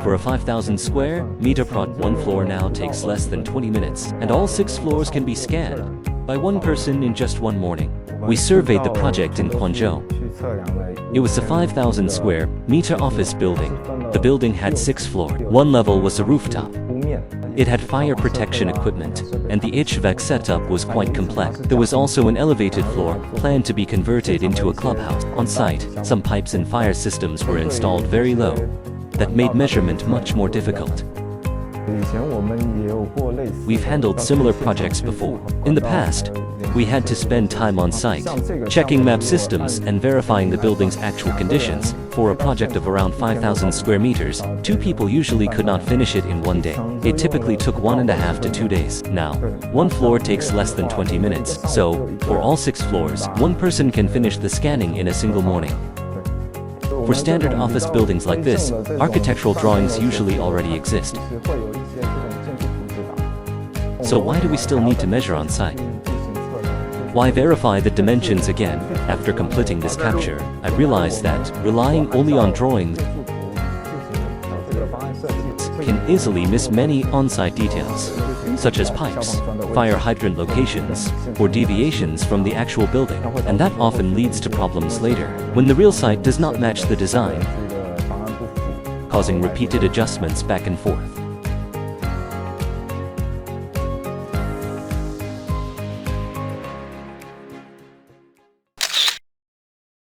For a 5,000 square meter plot, one floor now takes less than 20 minutes, and all 6 floors can be scanned by one person in just one morning. We surveyed the project in Quanzhou. It was a 5,000 square meter office building. The building had 6 floors. One level was a rooftop. It had fire protection equipment, and the HVAC setup was quite complex. There was also an elevated floor, planned to be converted into a clubhouse. On site, some pipes and fire systems were installed very low. That made measurement much more difficult. We've handled similar projects before. In the past, we had to spend time on site, checking map systems and verifying the building's actual conditions. For a project of around 5,000 square meters, 2 people usually could not finish it in one day. It typically took 1.5 to 2 days. Now, one floor takes less than 20 minutes, so, for all 6 floors, one person can finish the scanning in a single morning. For standard office buildings like this, architectural drawings usually already exist. So why do we still need to measure on site? Why verify the dimensions again? After completing this capture, I realized that relying only on drawings can easily miss many on-site details, such as pipes, fire hydrant locations, or deviations from the actual building, and that often leads to problems later, when the real site does not match the design, causing repeated adjustments back and forth.